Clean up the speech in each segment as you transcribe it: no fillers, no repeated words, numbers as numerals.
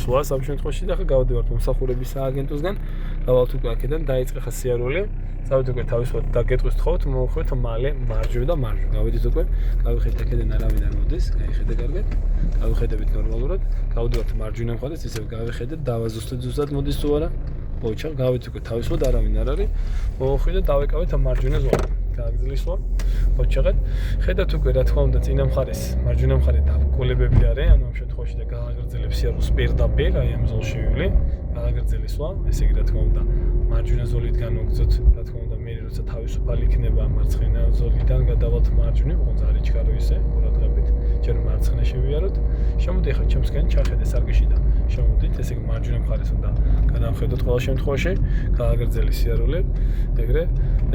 სვას ამ შემთხვევაში და ხა გავდივართ მომსახურების სააგენტოსგან დავალთ უკვე აქედან დაიწყე ხა სიარული წავით უკვე თავისუფლად და გეტყვის თხოვთ მოვხვეთ მალე მარჯვე და მარჯვე გავიდით უკვე გავიხედეთ აქედან არავინ არ მოდის გაიხედე კარგად გავიხედებით ნორმალურად გავდივართ მარჯვენა მხარეს ისევ გავიხედეთ დავაზუსტეთ ზუსტად მოდის თუ არა ოჩა გავით უკვე თავისუფლად არავინ არ არის მოვხვით და დავეკავეთ მარჯვენა ზოლი გააგრძელის სვა ოჩაღეთ ხედავთ უკვე რა თქმა უნდა წინა მხარეს მარჯვენა მხარე დავკოლებები არის ანუ ამ შემთხვევაში და გააგრძელებს სიარულს პირდაპირ აი ამ ზოლშივილი გააგრძელის სვა ესე იგი რა თქმა უნდა მარჯვენა ზოლით განვაგრძოთ რა თქმა უნდა მე როცა თავისუფალი იქნება მარცხენა ზოლიდან გადავალთ მარჯვნივ ოღონდ არ იჩქარო ისე ყურადღებით ჯერ მარცხენა შევიაროთ შემოდი ახლა ჩემსგან ჩახედე სარკეში და შემოდით ესე იგი მარჯვენა მხარეს უნდა გადავხედოთ ყველა შემთხვევაში გააგრძელის სიარული ეგრე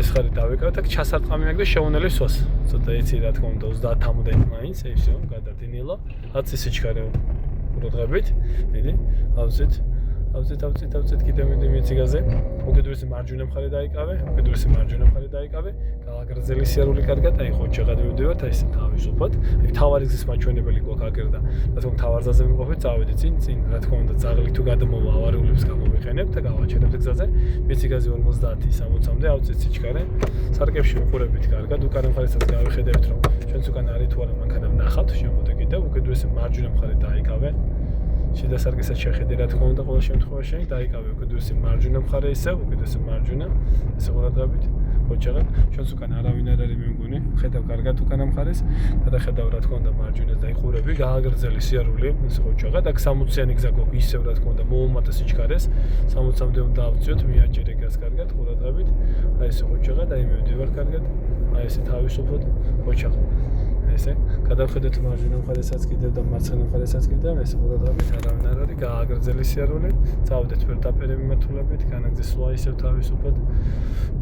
ეს ხარი დავეკავეთ აქ ჩასარტყამი აქვს და შეუნელი სვას ცოტა იცი რა თქმა უნდა 30-მდე მაინც ესე გადადინილა რაც ისე ჩქარეო ყურადღებით მიდი ავზეთ კიდევ მეციგაზე უკიდურესი მარჯვენა მხარე დაიკავე უკიდურესი მარჯვენა მხარე დაიკავე გააგრძელი სიარული კარგად აი ხო ჩაღადივდივართ აი ესე თავისუფლად აი თავარი გზის მაჩვენებელი გვაქვს აგერდა რა თქმა უნდა თავარზაზე ვიმყოფეთ წავედი წინ რა თქმა უნდა ძაღლი თუ გადმოვა ავარიულებს გამოვიყენებთ და გავაჩერებთ გზაზე მეციგაზე 50-60-მდე ავზეთ სიჩქარე სარკებში ვიყურებით კარგად უკანა მხარესაც გავიხედებთ რომ ჩვენც უკან არის თუ არა მანქანა ვნახავთ შემოდი კიდევ უკიდურესი მარჯვენა მხარე დაიკავე შიდა სარკესაც შეხედე რა თქმა უნდა ყველა შემთხვევაში დაიკავე უკიდურესი მარჯვენა მხარე ისე უკიდურესი მარჯვენა ესე ყურადღებით ხოჭაღად ჩვენს უკან არავინ არ არის მე მგონი ხედავ კარგად უკანა მხარეს გადახედავ რა თქმა უნდა მარჯვენას დაიხურები გააგრძელი სიარული ესე ხოჭაღად აქ 60-იანი გზა გვაქვს ისევ რა თქმა უნდა მოუმატა სიჩქარეს 60-მდე უნდა ავწიოთ მიაჯერე გას კარგად ყურადღებით აი ესე ხოჭაღად აი მივდივარ კარგად აი ესე თავისუფლად ხოჭაღად ესე გადავხედეთ მარჯვენა მხარესაც კიდევ და მარცხენა მხარესაც კიდევ ესე ყურადღებით არავინ არ არის გააგრძელი სიარული წავდეთ პირდაპირ მიმართულებით განაგზის სვლა ისევ თავისუფლად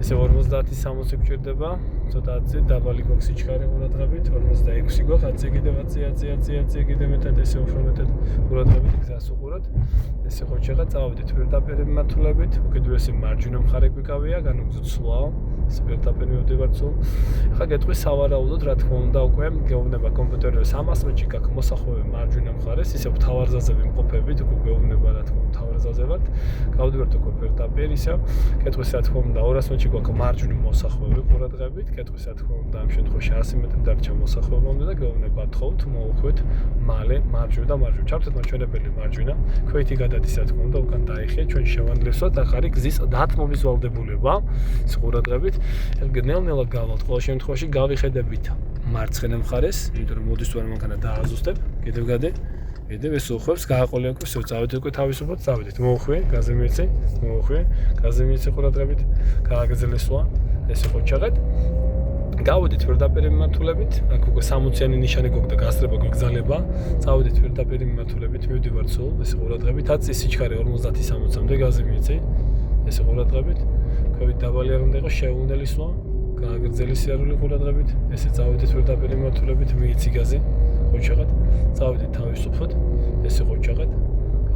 ესე 50-60 გჭირდება ცოტათი დაბალი გვაქვს სიჩქარე ყურადღებით 46 გვაქვს 10 კიდევ 10 კიდევ მეტად ესე უფრო მეტად ყურადღებით გზას უყუროთ ესე ხოჭაღა წავდით პირდაპირ მიმართულებით უკიდურესი მარჯვენა მხარე გვიკავია განაგზოთ სვლა ეს პირდაპირ მივდივართ სულ ახლა გეტყვი სავარაუდოდ რა თქმა უნდა უკვე გეუბნება კომპიუტერზე 300 გაქვს მოსახვევი მარჯვენა მხარეს ისევ თავარზაზე ვიმყოფებით უკვე გეუბნება რა თქმა უნდა თავარზაზე ვართ გავდივართ უკვე პირდაპირ ისევ გეტყვის რა თქმა უნდა 200 გაქვს მარჯვენა მოსახვევი ყურადღებით გეტყვის რა თქმა უნდა ამ შემთხვევაში 100 მეტრ დარჩა მოსახვევამდე და გეუბნება თხოვთ მოვუხვით მალე მარჯვენა და მარჯვენა ჩავთვით მაჩვენებელი მარჯვენა ქვეითი გადადის რა თქმა უნდა უკან დაიხია ჩვენ შევანლევსოთ ახალი გზის დათმობის ვალდებულება ის ყურადღებით ნელ-ნელა გავალთ ყოველ შემთხვევაში გავიხედებით მარცხენა მხარეს იმიტომ რომ მოდის თუ არა მანქანა დააზუსტებ კიდევ კიდევ ეს უხვევს გააყოლია უკვე всё წავედით უკვე თავისუფლად წავედით მოუხვე გაზე მიეცე ყურადღებით გააგრძელე სვლა ესე ხოჭაღად გავედით პირდაპირ მიმართულებით აქ უკვე 60-იანი ნიშანი გვაქვს და გასწრება გვეგზალება წავედით პირდაპირ მიმართულებით მივდივართ სულ ესე ყურადღებით 10 სიჩქარე 50-60-მდე გაზე მიეცე ესე ყურადღებით ქვევით დაბალი არ უნდა იყოს შეუნელი სვლა გააგრძელი სიარული ყურადღებით ესე წავედით პირდაპირ მიმართულებით მიეცი გაზე ხოჭაღად წავედით თავისუფლად ესე ხოჭაღად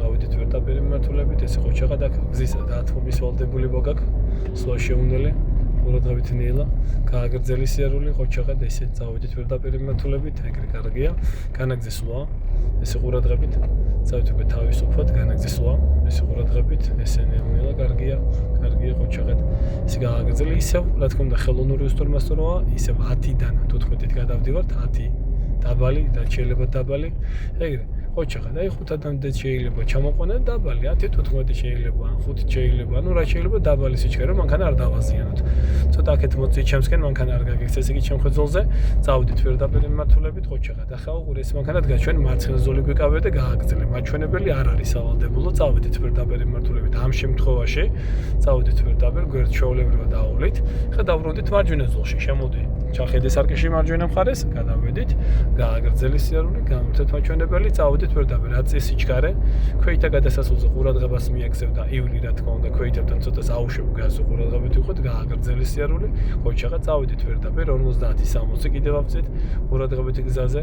გავედით პირდაპირ მიმართულებით ესე ხოჭაღად აქ გზის დათმობის ვალდებულება გაქვს სვლა შეუნელი ყურადღებით ნელა გააგრძელი სიარული ხოჭაღად ესე წავედით პირდაპირ მიმართულებით ეგრე კარგია განაგზის სვლა ესე ყურადღებით წავედით უკვე თავისუფლად განაგზის სვლა ესე ყურადღებით ესე ნელა კარგია ხოჭაღად ესე გააგრძელი ისევ რა თქმა უნდა ხელოვნური უსწორმასწოროა ისევ 10-დან 15-ით გადავდივართ 10 დაბალი და შეიძლება დაბალი ეგრე ხოჭაღად აი 5-მდე შეიძლება ჩამოყვანა დაბალი 10-15 შეიძლება 5 შეიძლება ანუ რა შეიძლება დაბალი სიჩქარე რომ მანქანა არ დავაზიანოთ ცოტა აქეთ მოწი ჩემსკენ მანქანა არ გაგიქცეს ესე იგი ჩემ ხვეძოლზე წავდით პირდაპირ მიმართულებით ხოჭაღად ახლა უყურე ეს მანქანა დგას ჩვენ მარცხენა ზოლი გვიკავია და გააგრძელე მაჩვენებელი არ არის სავალდებულო წავედით პირდაპირ მიმართულებით ამ შემთხვევაში წავედით პირდაპირ გვერდ ჩვეულებრივად დაავლით ახლა დავრუნდით მარჯვენა ზოლში შემოდი ჩახედე სარკეში მარჯვენა მხარეს გადავედით გააგრძელი სიარული გამოვთეთ მაჩვენებელი წავედით პირდაპირ 10 სიჩქარე ქვეითა გადასასვლელზე ყურადღებას მიაქცევ და ივლი რა თქმა უნდა ქვეითებთან ცოტა აუშვებ გაზ ყურადღებით ვიყოთ გააგრძელი სიარული ხოჭაღად წავედით პირდაპირ 50-60 კიდევ ავწეთ ყურადღებით გზაზე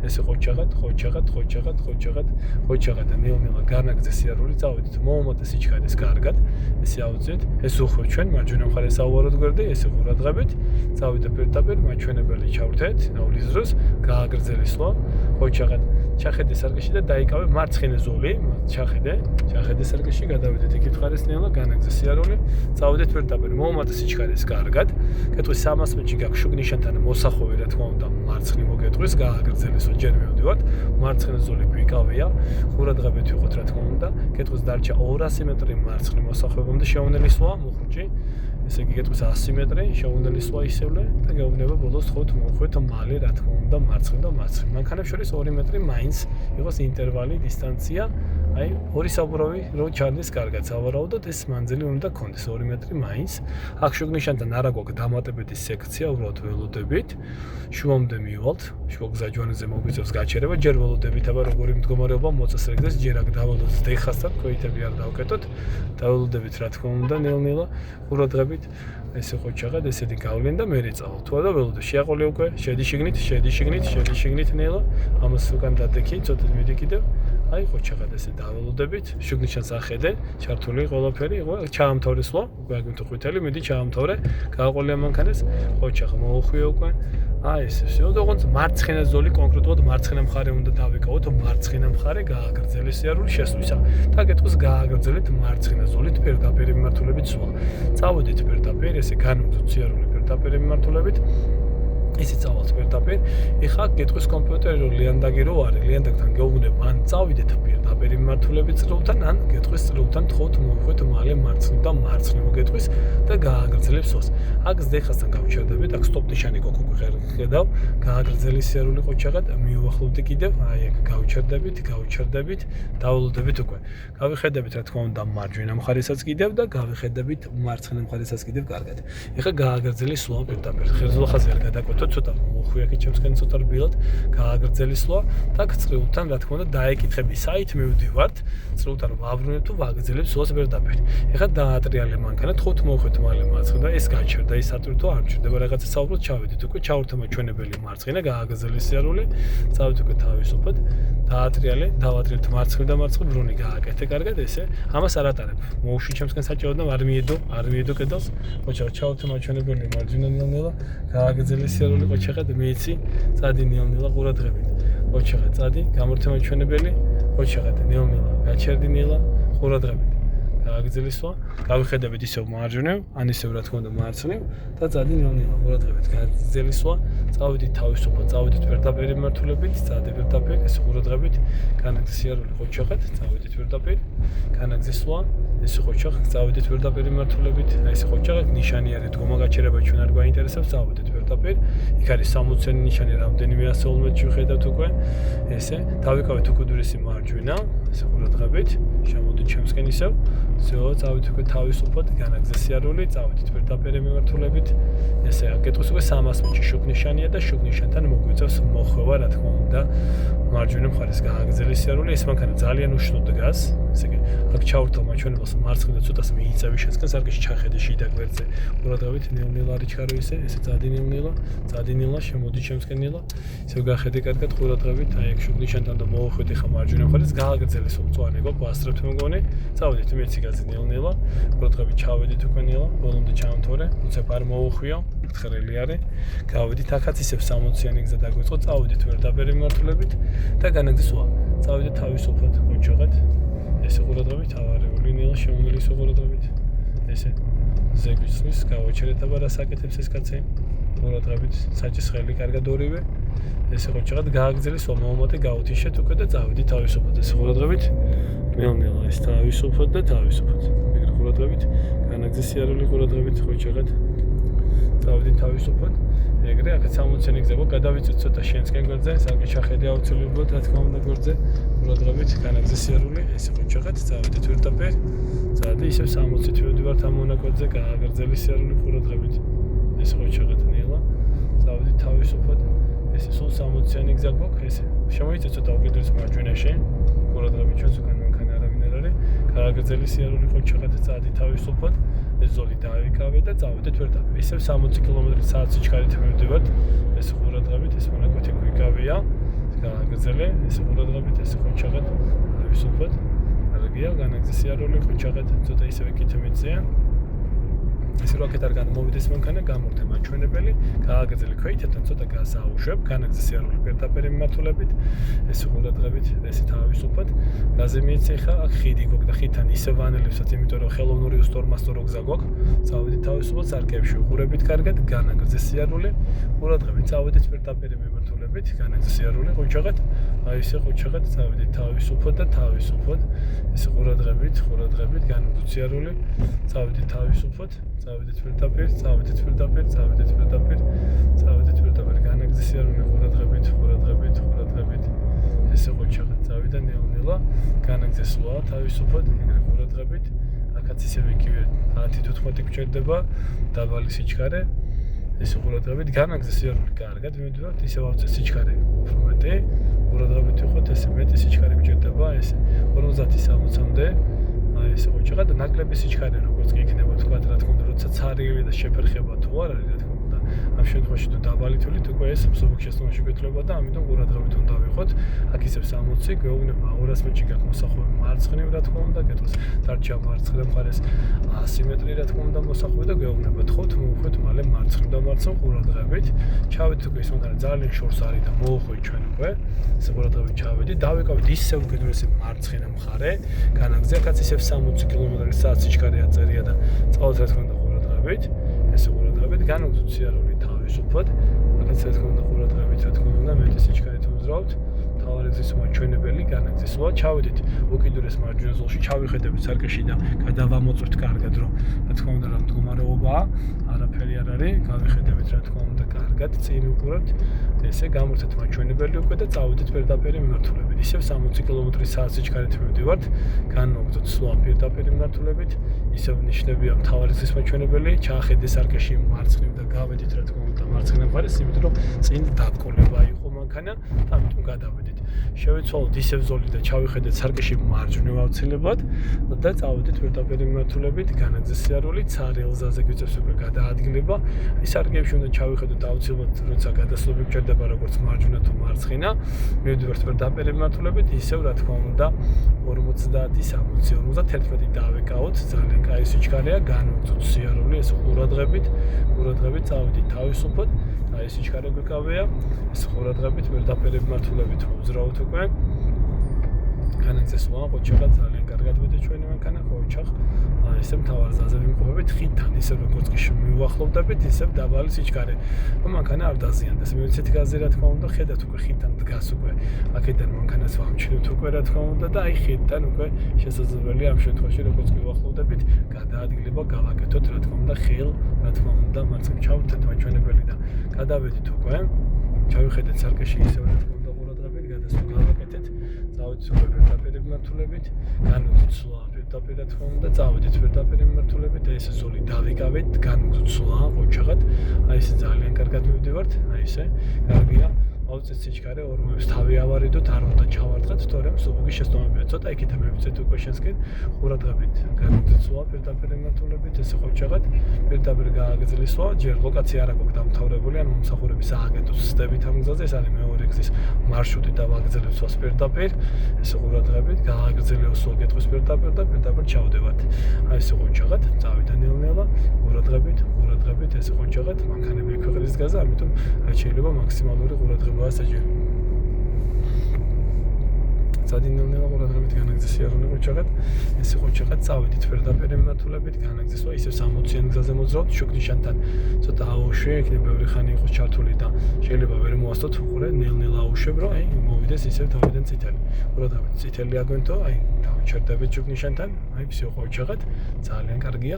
ესე ხოჭაღად ნელ-ნელა განაგზე სიარული წავედით მოუმატა სიჩქარეს კარგად ესე ავწეთ ეს უხვევ ჩვენ მარჯვენა მხარეს ავუაროთ გვერდი ესე ყურადღებით წავედით პირდაპირ მაჩვენებელი ჩავრთეთ ნავლის დროს გააგრძელი სვლა ხოჭაღად ჩახედე სარკეში და დაიკავე მარცხენა ზოლი, ჩახედე სარკეში, გადავიდეთ იქით მხარეს ნელა, განაგზა სიარული, წავიდეთ პირდაპირ, მომატა სიჩქარეს კარგად. გეტყვის 300 მეტრში გაქვს შუგნიშანთან მოსახოვე, რა თქმა უნდა, მარცხნი მოგეტყვის, გააგრძელესო, ჯერ მივდივართ, მარცხენა ზოლი გვიკავია, ყურადღებით ვიყოთ, რა თქმა უნდა, გეტყვის დარჩა 200 მეტრი მარცხნი მოსახოვებამდე შეუძლია სვლა, მოხუჭი. ესე იგი გეტყვის 100 მეტრი, შეუძლია სვლა ისევლე და გაუგნება ბოლოს თხოთ მოხვეთ მალე, რა თქმა უნდა, მარცხნი და მარცხნი. მანქანებს შორის 2 მეტრი მაინც იყოს ინტერვალი, დისტანცია, აი, ორი საბურავი რო ჩარდეს კარგად, სავარაუდოდ ეს მანძილი უნდა გქონდეს 2 მეტრი მაინც. აქ შუგნიშანთან არა გვაქვს დამატებითი სექცია, უბრალოდ ველოდებით. შუამდე მივალთ, შუაგზა ჯვარზე მოგვიწევს გაჩერება, ჯერ ველოდებით, აბა როგორი მდგომარეობა მოწესრიგდეს, ჯერ აქ დაველოდოთ დეხასთან, ქოითები არ დავკეტოთ. დაველოდებით, რა თქმა უნდა, ნელ-ნელა ყურადღებით ესე ხო ჩაღად, ესეთი გავლენ და მე რეწავალ. თუ არა ველოდო, შეაყოლე უკვე, შედი შიგნით ნელა, ამას უკან დადექი, ცოტა მიდი კიდევ. აი ხო ჩაღად ესე დაველოდებით, შუგნიშანს ახედე, ჩართული ყველაფერი, ხო ჩაამთავრე სვლა, უკვე აქ მითხვითელი, მიდი ჩაამთავრე, გააყოლე მანქანას, ხო ჩაღა მოუხვიე უკვე. აი ეს всё, თქოს მარცხენა ზოლი კონკრეტულად მარცხენა მხარე უნდა დავიკავოთ, მარცხენა მხარე გააგრძელეს სიარული შესვლისა. და გეტყვის გააგრძელეთ მარცხენა ზოლით პირდაპირ მიმართულებით სვლა. წავედით პირდაპირ, ესე განვგზავნოთ სიარული პირდაპირ მიმართულებით. ისე წავალთ პირდაპირ. ეხლა გეტყვის კომპიუტერი რომ ლიანდაგი რო არის, ლიანდაგთან გეუბნებ, ან წავიდეთ პირდაპირ მიმართულებით წრუთან, ან გეტყვის წრუთან თხოთ მოვხვეთ მალე მარცხნი და მარცხნი მოგეტყვის და გააგრძელებს სვას. აქ ზდეხასთან გავჩერდებით, აქ სტოპ ნიშანი გოგო ხედავ, გააგრძელის სიარული ყოჩაღად, მიუახლოვდი კიდევ, აი აქ გავჩერდებით, დაველოდებით უკვე. გავიხედებით რა თქმა უნდა მარჯვენა მხარესაც კიდევ და გავიხედებით მარცხენა მხარესაც კიდევ კარგად. ეხლა გააგრძელის სვლა პირდაპირ. ხელსაყრელზე არ გადაკვეთოთ, ცოტა მოხვიაკი ჩემსკენ ცოტა რბილად, გააგრძელის სვლა და წრეულთან რა თქმა უნდა დაეკითხები, საით მივდივართ, წრეულთან ვაბრუნებ თუ ვაგრძელებ სვლას პირდაპირ. ეხლა დაატრიალე მანქანა, თხოთ მოვხვეთ მალე მარცხნი და ეს გაჩერდა, ის ატვირთო არ ჩერდება, რაღაცა საუბრობთ, ჩავედით უკვე, ჩავრთმა ჩვენებელი მარცხინა, გააგრძელეს სიარული, წავით უკვე თავისუფლად, დაატრიალე, დავატრიალეთ მარცხნი და მარცხნი ბრუნი გააკეთე კარგად ესე. ამას არ ატარებ. მოუშვი ჩემსკენ საჭიროდ და არ მიედო კედელს. ოჩა ჩავრთმა ჩვენებელი მარჯვენა ნელ-ნელა, გააგრძელეს სიარული ყოჩაღად მიიცი, წადი ნელ-ნელა ყურადღებით. ყოჩაღად წადი, გამორთმა ჩვენებელი, ყოჩაღად ნელ-ნელა, გაჩერდი ნელა, ყურადღებით. გააგრძელეს სვლა, გავიხედებით ისევ მარჯვნივ, ან ისევ რა თქმა უნდა მარცხნივ და წადი ნელ-ნელა, ყურადღებით. გააგრძელეს სვლა, წავიდით თავისუფლად, წავიდით პირდაპირ მიმართულებით, წადი პირდაპირ, ეს ყურადღებით, განაგზა სიარული ყოჩაღად, წავიდით პირდაპირ, განაგზა სვლა, ეს ყოჩაღად, წავიდით პირდაპირ მიმართულებით, ეს ყოჩაღად ნიშანი არის დგომა გაჩერება ჩვენ არ გვაინტერესებს, წავიდით პირდაპირ. იქ არის 60-იანი ნიშანი, რამდენიმე ასეულმეტრში ვხედავთ უკვე. ესე, დავიკავეთ უკიდურესი მარჯვენა, ესე ყურადღებით, შემოდით ჩემსკენ ისევ. всё, წავით უკვე თავისუფლად, განაგზა სიარული, წავიდით პირდაპირ მიმართულებით. ესე, გეტყვის უკვე 300 მეტრში შუგნიშანია და შუგნიშანთან მოგვიწევს მოხვევა, რა თქმა უნდა, მარჯვენა მხარეს გააგრძელის სიარული, ეს მანქანა ძალიან უშნო დგას. ესე იგი, აქ ჩავრთო მაჩვენებელს მარცხნი და ცოტას მიიწევი შესკენ სარკეში ჩახედე შიდა გვერდზე. ყურადღებით ნელ-ნელა არ იჩქარო ისე წადი ნელა, შემოდი ჩემსკენ ნელა. ისევ გახედე კარგად ყურადღებით, აი აქ შუგნიშანთან და მოუხვეთ ხა მარჯვენა მხარეს გააგრძელეს მწვანე გოგო ასწრებთ მეგონი. წავედით მეცი გაზი ნელ-ნელა, ყურადღებით ჩავედით უკვე ნელა, ბოლომდე ჩამთორე, უცებ არ მოუხვიო, თხრელი არის. გავედით აქაც ისევ 60-იანი გზა დაგვიწყო, წავედით პირდაპირ მიმართულებით და განაგზა სვლა. წავედით თავისუფლად ყოჩაღად. ესე ყურადღებით ავარეული ნელა შემოვლისო ყურადღებით. ესე ზეგვის გავაჩერეთ აბა რა საკეთებს ეს კაცი. ყურადღებით საჭის ხელი კარგად ორივე. ესე ყოჩაღად გააგრძელეს სვლა, მომატე გავუთიშეთ უკვე და წავედით თავისუფლად. ესე ყურადღებით ნელ-ნელა ეს თავისუფლად და თავისუფლად. ეგრე ყურადღებით, განაგზა სიარული ყურადღებით ყოჩაღად. წავედით თავისუფლად. ეგრე აქაც 60-იანი გზა გვაქვს, გადავიწვით ცოტა შენსკენ გვერდზე, სარკე ჩახედე აუცილებლად, რა თქმა უნდა გვერდზე. ყურადღებით, განაგზა სიარული, ესე ყოჩაღად, წავედით პირდაპირ. წადი ისევ 60-ით ვიდივართ ამ მონაკვეთზე, გააგრძელის სიარული ყურადღებით. ესე ყოჩაღად ნელა, წავედით თავისუფლად. ესე სულ 60-იანი გზა გვაქვს, ესე. შემოიწევ ცოტა უკიდურეს მარჯვენაში. ყურადღებით ჩვენს უკან მანქანა არავინ არ არის. გააგრძელის სიარული ყოჩაღად, წადი თავისუფლად. ეს ზოლი დავიკავე და წავედით პირდაპირ. ისევ 60 კმ/სთ სიჩქარით მივდივართ. ეს ყურადღებით, ეს მონაკვეთი გვიკავია. გააგრძელე, ეს ყურადღებით, ეს ყოჩაღად თავისუფლად. არგია, განაგზა სიარული ყოჩაღად, ცოტა ისევ კითხვით ზეა. ესე რომ აქეთ არ გამოვიდეს მანქანა, გამორთე მაჩვენებელი, გააგრძელე ქვეითებთან ცოტა გასაუშვებ, განაგრძე სიარული პირდაპირ მიმართულებით, ეს ყურადღებით, ესე თავისუფლად. გაზი მიეცე ხა, აქ ხიდი გვაქვს და ხიდთან ისე ვანელებსაც, იმიტომ რომ ხელოვნური უსტორმასტორო გზა გვაქვს. წავედით თავისუფლად სარკეებში, უყურებით კარგად, განაგრძე სიარული, ყურადღებით, წავედით პირდაპირ მიმართულებით, განაგრძე სიარული, ყოჩაღად, აი ესე ყოჩაღად წავედით თავისუფლად და თავისუფლად. ესე ყურადღებით, განაგრძე სიარული, წავედით თავისუფლად. წავედით პირდაპირ, განაგრძე სიარული, ყურადღებით. ესე ყოჩაღად წავიდა ნელ-ნელა, განაგრძე სვლა თავისუფლად, ყურადღებით. აქაც ისევე იგივე 10-14 გჭირდება, დაბალი სიჩქარე. ესე ყურადღებით, განაგრძე სიარული კარგად მივიდივართ, ისევ ავწე სიჩქარე უფრო მეტი, ყურადღებით ვიყოთ, ესე მეტი სიჩქარე გჭირდება, ესე 50-60-მდე. აი ესე ყოჩაღად ნაკლები სიჩქარე როგორც კი იქნება თქვა რა თქმა უნდა როცა ცარიელი და შეფერხება თუ არ არის რა თქმა უნდა ამ შემთხვევაში თუ დაბალი თვლით უკვე ეს მსუბუქ შეცდომაში გვეთლება და ამიტომ ყურადღებით უნდა ვიყოთ აქ ისევ 60 გვეუბნება 200 მეტრში გაქვს მოსახვევი მარცხნივ რა თქმა უნდა კეთილს დარჩა მარცხნივ მხარეს 100 მეტრი რა თქმა უნდა მოსახვევი და გვეუბნება თხოთ მოუხვით მალე მარცხნივ და მარცხნივ ყურადღებით ჩავედით უკვე ის მანქანა ძალიან შორს არის და მოუხვით ჩვენ უკვე ეს ყურადღებით ჩავედით დავიკავით ისევ უკიდურესი მარცხენა მხარე განაგრძე აქაც ისევ 60 კმ/სთ სიჩქარე აწერია და წავით რა თქმა უნდა ყურადღებით ესე ყურადღებით განაგრძოთ სიარული თავისუფლად აქაც რა თქმა უნდა ყურადღებით რა თქმა უნდა მეტი სიჩქარით ვუძრავთ თავარი გზის მაჩვენებელი განაგრძეს სვლა ჩავედით უკიდურეს მარჯვენა ზოლში ჩავიხედებით სარკეში და გადავამოწვევთ კარგად რომ რა თქმა უნდა რა მდგომარეობაა არაფერი არ არის გავიხედებით რა თქმა უნდა კარგად წინ ვუყურებთ ესე გამორთეთ მაჩვენებელი უკვე და წავედით პირდაპირ მიმართულებით ისევ 60 კმ/სთ სიჩქარით მივდივართ განმოგწოთ სვლა პირდაპირ მიმართულებით ისევ ნიშნებია თავარი გზის მაჩვენებელი ჩაახედე სარკეში მარცხნივ და გავედით რა თქმა უნდა მარცხენა მხარეს იმიტომ რომ წინ დაბკოლება იყო მანქანა და ამიტომ გადავედით შევეცვალოთ ისევ ზოლი და ჩავიხედეთ სარკეში მარჯვნივ ავცელებად და წავედით პირდაპირ მიმართულებით განაგრძეს სიარული ცარიელ გზაზე გვიწევს უკვე გადაადგილება ის სარკეებში უნდა ჩავიხედოთ აუცილებლად როცა გადასვლები გჭირდება როგორც მარჯვენა თუ მარცხენა მივდივართ პირდაპირ მიმართულებით ისევ რა თქმა უნდა 50-60-51 დავეკავოთ ძალიან კაი სიჩქარეა განვაგრძოთ სიარული ეს ყურადღებით წავედით თავისუფლად აი სიჩქარე გვეკავია ეს ყურადღებით პირდაპირ მიმართულებით ვუძრავთ უკვე განაგრძეს სვლა ყოჩაღად ძალიან კარგად ვედი ჩვენი მანქანა ყოჩაღ აი ესე მთავარ გზაზე ვიმყოფებით ხიდთან ისე როგორც კი მივახლოვდებით ისე დაბალი სიჩქარე რომ მანქანა არ დაზიანდეს მივიცეთ გაზი რა თქმა უნდა ხედავთ უკვე ხიდთან დგას უკვე აქედან მანქანას ვამჩნევთ უკვე რა თქმა უნდა და აი ხიდთან უკვე შესაძლებელია ამ შემთხვევაში როგორც კი ვახლოვდებით გადაადგილება გავაკეთოთ რა თქმა უნდა ხელ რა თქმა უნდა მარცხნივ ჩავთეთ მაჩვენებელი და გადავედით უკვე ჩავიხედეთ სარკეში ისე რა თქმა უნდა ყურადღებით გადასვლა გავაკეთეთ წავედით უკვე პირდაპირ მიმართულებით განვაგრძოთ სვლა პირდაპირ რა თქმა უნდა წავედით პირდაპირ მიმართულებით და ესე ზოლი დავიკავეთ განვაგრძოთ სვლა ყოჩაღად აი ესე ძალიან კარგად მივდივართ აი ესე კარგია ავწეთ სიჩქარე ორმოებს თავი ავარიდოთ არ უნდა ჩავარდღეთ თორემ მსუბუქი შეცდომებია ცოტა იქით მივიწეთ უკვე შესკენ ყურადღებით განვაგრძოთ სვლა პირდაპირ მიმართულებით ესე ყოჩაღად პირდაპირ გააგრძელეს სვლა ჯერ ლოკაცია არ აქვს დამთავრებული ან მომსახურების სააგენტოს ცდებით ამ გზაზე ეს არის მეორე გზის მარშრუტი და ვაგრძელებ სვლას პირდაპირ ესე ყურადღებით გააგრძელე სვლა კითხვის პირდაპირ და პირდაპირ ჩავდებათ აი ესე ყოჩაღად წავიდა ნელ-ნელა ყურადღებით ესე ყოჩაღად მანქანები ქვეყნის გზაზე ამიტომ რაც შეიძლება მაქსიმალური ყურადღება ასაჯი სადინელნელა ყურადღებით განაგრძეს სიარული ყოჩაღად ესე ყოჩაღად წავედით პირდაპირ მიმართულებით განაგრძეს სვლა ისევ 60-იან გზაზე მოძრავთ შუქნიშანთან ცოტა აუშვე იქნება ბევრი ხანი იყოს ჩართული და შეიძლება ვერ მოასწოთ უყურე ნელ-ნელა აუშვებ რომ აი მოვიდეს ისევ თავიდან წითელი ყურადღებით წითელი აგვენთო აი დავიჩერდებით შუქნიშანთან აი всё ყოჩაღად ძალიან კარგია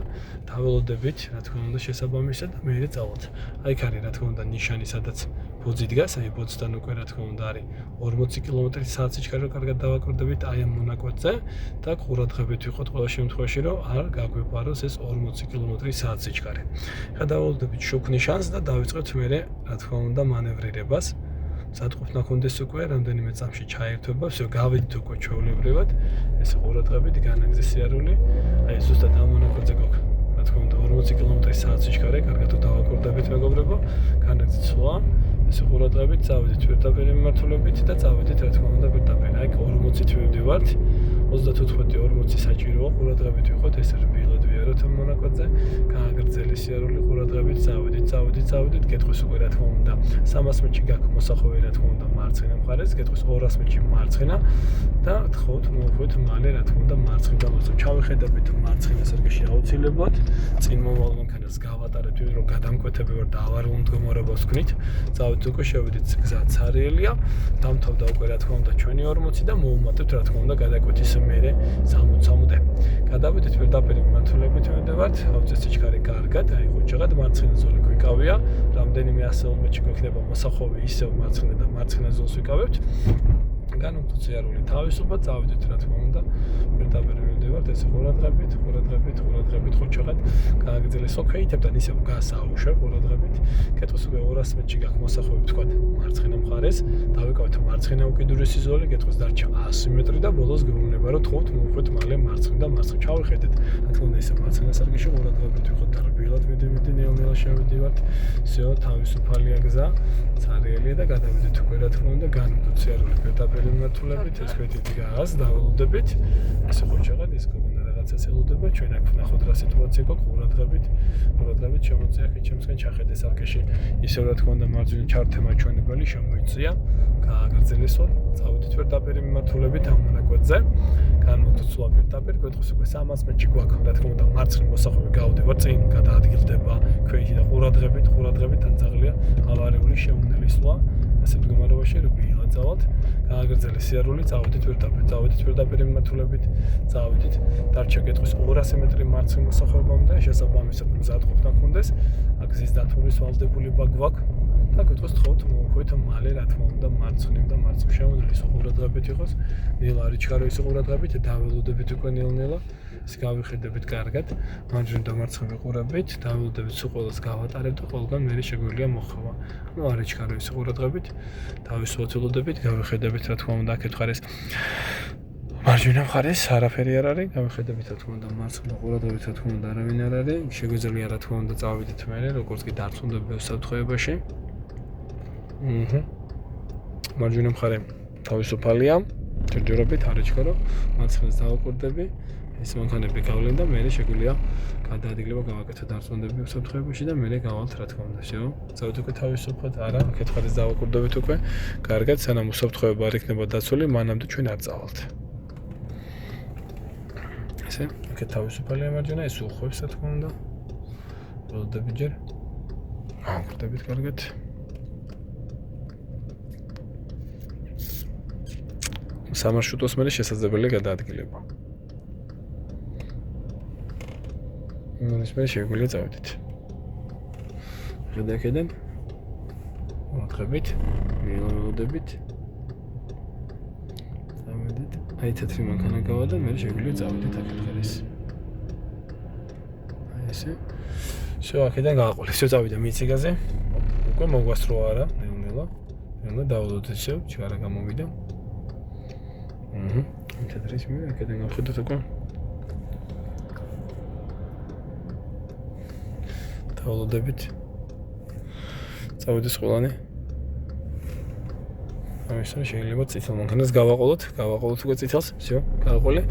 დაველოდებით რა თქმა უნდა შესაბამისად და მეერე წავალთ აი იქ არის რა თქმა უნდა ნიშანი სადაც ბოძი დგას აი ბოძთან უკვე რა თქმა უნდა არის 40 კმ/სთ სიჩქარე რომ კარგად დავაკვირდებით აი ამ მონაკვეთზე და ყურადღებით ვიყოთ ყველა შემთხვევაში რომ არ გაგვეპაროს ეს 40 კმ/სთ სიჩქარე ხა დაველოდებით შუქნიშანს და დავიწყებთ მეერე რა თქმა უნდა მანევრირებას სატყუპნა კონდეს უკვე რამდენიმე წამში ჩაერთვება всё გავედით უკვე ჩვეულებრივად ეს ყურადღებით განაგრძეს სიარული აი ზუსტად ამ მონაკვეთზე გვაქვს რა თქმა უნდა 40 კმ/სთ სიჩქარე კარგად დავაკვირდებით მეგობრებო განაგრძეთ სვლა ესე ყურადღებით წავედით პირდაპირ მიმართულებით და წავედით რა თქმა უნდა პირდაპირ აი 40-ით ვივდივართ 34-40 საჭიროა ყურადღებით ვიყოთ ეს რბილად ვიაროთ მონაკვეთზე გააგრძელი სიარული ყურადღებით წავედით კითხვის უკვე რა თქმა უნდა 300 მეტრში გაქვს მოსახოვი რა თქმა უნდა მარცხენა მხარეს კითხვის 200 მეტრში მარცხენა და თხოვთ მოვხვით მალე რა თქმა უნდა მარცხენა ჩავიხედებით მარცხენა სარკეში აუცილებლად წინ მომავალ მანქანას გავატარეთ რომ გადამკვეთები ვარ და ავარიულ მდგომარეობას ვქნით წავედით უკვე შევედით გზა ცარიელია დამთავრდა უკვე რა თქმა უნდა ჩვენი 40 და მოუმატებთ რა თქმა უნდა გადაკვეთის მერე 60-მდე გადავედით პირდაპირ მიმართულებით ვედევართ აუცეს სიჩქარე კარგად აი ხოჭაღად მარცხენა ზოლი გვიკავია რამდენიმე 100 მეტრში გვექნება მოსახოვი ისევ მარცხენა და მარცხენა ზოლს ვიკავებთ განვთვალოთ სიარული თავისუფლად წავედით რა თქმა უნდა პირდაპირ ვედევართ ეს ყურადღებით ხოჭაღად გააგრძელეს ოქეითებთან ისევ გასაუშვებ ყურადღებით კითხვის უკვე 200 მეტრში გაქვს მოსახოვი ვთქვათ მარცხენა მხარეს დავიკავეთ მარცხენა უკიდურესი ზოლი კითხვის დარჩა 100 მეტრი და ბოლოს გვეუბნება რომ თხოვთ მოვხვით მალე მარცხენა ჩავიხედეთ რა თქმა უნდა ისევ მარცხენა სარკეში ყურადღებით ვიყოთ და რბილად ვიდევით ნელ-ნელა შევედივართ всё თავისუფალია გზა ცარიელია და გადავედით უკვე რა თქმა უნდა განვთვალოთ სიარული პირდაპირ მიმართულებით ეს ქვეთით გას დაველოდებით ესე ხოჭაღად ის გოგონა რაღაცას ელოდება ჩვენ აქ ვნახოთ რა სიტუაცია გვაქვს ყურადღებით შემოწია ხე ჩემსგან ჩახედე სარკეში ისევ რა თქმა უნდა მარჯვენა ჩართემა ჩვენებელი შემოიწია გააგრძელესოთ წავედით პირდაპირ მიმართულებით ამ მონაკვეთზე განვთვალოთ სულ პირდაპირ კითხვის უკვე 300 მეტრში გვაქვს რა თქმა უნდა მარცხენა მოსახოვი გავდივარ წინ გადაადგილდება ქვეითი და ყურადღებით ანძაღლია ავარიული შეუნდელი სვლა ასე მდგომარეობაში რბილად წავალთ გააგრძელეს სიარული წავედით პირდაპირ მიმართულებით წავედით დარჩა კითხვის 200 მეტრი მარცხენა მოსახოვებამდე შესაბამისად მზადყოფნა გქონდეს აქ ზის დათვლის ვალდებულება გვაქვს და კითხვის თხოვთ მოვხვით მალე რა თქმა უნდა მარცხნივ და მარცხნივ შეუნდლის ყურადღებით იყოს ნელა არ იჩქარო ის ყურადღებით დაველოდებით უკვე ნელ-ნელა ის გავიხედებით კარგად მარჯვენა და მარცხნივ ყურადღებით დაველოდებით სულ ყველას გავატარებთ და ყველგან მე შეგვიძლია მოხვა ну არ იჩქარო ის ყურადღებით თავისუფლდებით გავიხედებით რა თქმა უნდა აქეთ ხარ ეს მარჯვენა მხარეს არაფერი არ არის გავიხედებით რა თქმა უნდა მარცხენა ყურადღებით რა თქმა უნდა არავინ არ არის შეგვიძლია რა თქმა უნდა წავიდეთ მე როგორც კი დარწმუნდები ბევრ საფრთხეებაში მარჯვენა მხარე თავისუფალია ჯერჯერობით არ იჩქარო მარცხენას დავაკვირდები ეს მანქანები გავლენ და მე შეგვიძლია გადაადგილება გავაკეთო დარწმუნდები საფრთხეებაში და მე გავალთ რა თქმა უნდა всё წავით უკვე თავისუფლად არა აქეთ ხარ ეს დავაკვირდებით უკვე კარგად სანამ უსაფრთხოება არ იქნება დაცული მანამდე ჩვენ არ წავალთ ესე აქეთ თავისუფალია მარჯვენა ეს უხვევს რა თქმა უნდა ველოდებით ჯერ გავაკვირდებით კარგად სამარშრუტოს მერე შესაძლებელია გადაადგილება. ის მერე შეგვიძლია წავედით. გადააკეთეთ. მოთხებით, მიელოდებით. წავედით. აი თეთრი მანქანა გავა და მე შეგვიძლია წავედით აქეთ ხერეს. აი ესე. всё აქედან გააყოლე. всё წავიდა მიციგაზე. უკვე მოგვასწრო არა, ნელ-ნელა. ნელა დაულოდეთ всё, ჩარა გამოვიდა. თეთრის მე აქედან გავხედოთ უკვე. დაულოდებით. წავიდეს ყველანი. აი ეს შეიძლება წითელ მანქანას გავაყოლოთ უკვე წითელს, всё, გააყოლე.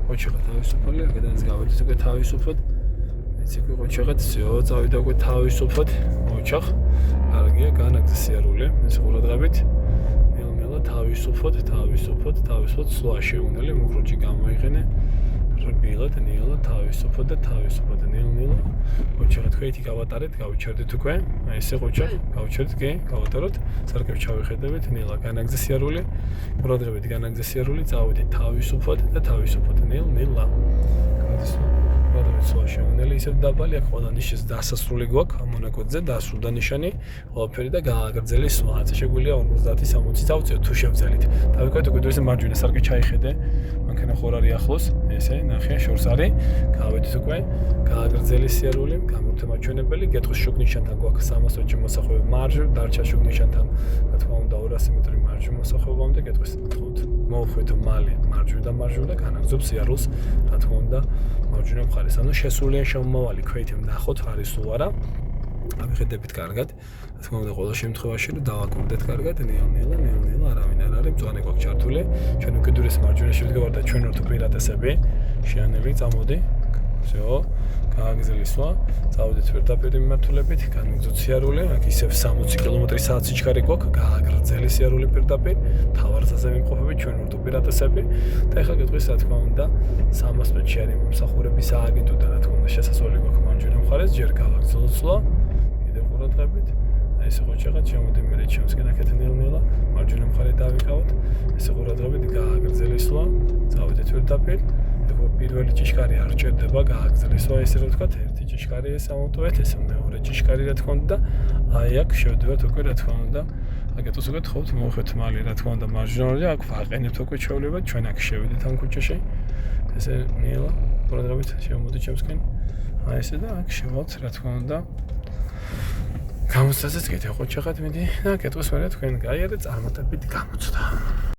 ოჩხა თავისუფალი, აქედანაც გავედით უკვე თავისუფლად. ეს უკვე ოჩხა, всё, წავიდა უკვე თავისუფლად. ოჩხ. კარგია, განაგზა სიარული, ეს ყურადღებით. თავისუფლად სვლა შეუნდელი მუხროჭი გამოიყენე რბილად ნელა თავისუფლად ნელ-ნელა ოჩახეთ ქვეითი გავატარეთ გავიჩერდით უკვე აი ესე ყოჩა გავიჩერდით კი გავატაროთ სარკეში ჩავიხედებით ნელა განაგზა სიარული ყურადღებით განაგზა სიარული წავედით თავისუფლად ნელ-ნელა სვლა შეუნდელი ისევ დაბალი აქ ყველა ნიშის დასასრული გვაქვს ამ მონაკვეთზე დასრულდა ნიშანი ყველაფერი და გააგრძელეს სვლა ასე შეგვიძლია 50-60 წავწიოთ თუ შევძელით დავიკავეთ უკვე ეს მარჯვენა სარკე ჩაიხედე მანქანა ხორ არის ახლოს ესე ნახე შორს არის გავედით უკვე გააგრძელეს სიარული გამორთება ჩვენებელი გეტყვის შუქნიშანთან გვაქვს 300 მეტრში მოსახოვი მარჯვ დარჩა შუქნიშანთან რა თქმა უნდა 200 მეტრი მარჯვ მოსახოვამდე გეტყვის თხოვთ მოვხვით მალე მარჯვ და განაგზობ სიარულს რა თქმა უნდა მარჯვენა მხარეს ანუ შესულიან შემომავალი ქვეითი ნახოთ არის თუ არა ამიხედებით კარგად. რა თქმა უნდა, ყოველ შემთხვევაში რომ დავაკვირდეთ კარგად, ნელა, არავინ არ არის, მწვანე გვაქვს ჩართული. ჩვენ უკიდურეს მარჯვენაში ვდგავართ და ჩვენ ვართ უპირატესები. შეანელი, წამოდი. всё. გააგრძელისვა. წავედით პირდაპირ მიმართულებით, განვიგრძოთ სიარული, აქ ისევ 60 კმ/სთ სიჩქარე გვაქვს, გააგრძელი სიარული პირდაპირ, თავარცაზე ვიმყოფებით, ჩვენ ვართ უპირატესები და ეხლა გეტყვის, რა თქმა უნდა, 300 მეტრში არის მომსახურების სააგენტოდან, რა თქმა უნდა, შესასვლელი გვაქვს მარჯვენა მხარეს, ჯერ გავაგრძელოთ სვლა, კიდევ ყურადღებით. აი ესე ხოჭაღად შემოდი მე ჩემსკენ აქეთ ნელა, მარჯვენა მხარე დავიკავოთ, ესე ყურადღებით გააგრძელისვა, წავედით პირდაპირ. პირველი ჭიშკარი არ ჭირდება გააგრძელისვა, ესე რომ ვთქვათ, ერთი ჭიშკარი ესამოვტოვეთ, ესე მეორე ჭიშკარი რა თქმა უნდა, აი აქ შევდივართ უკვე რა თქმა უნდა. აკეთოს უკვე თხოვთ მოუხეთ მალე რა თქმა უნდა მარჯვნივ აქ ვაყენებთ უკვე ჩვეულებად, ჩვენ აქ შევიდეთ ამ ქუჩაში. ესე ნელა, ყურადღებით შემოდი ჩემსკენ. აი ესე და აქ შევალთ რა თქმა უნდა. გამოცდაზეც კიდე ხოჭაღად მიდი და აკეთოს მერე თქვენ გაიარეთ წარმატებით გამოცდა.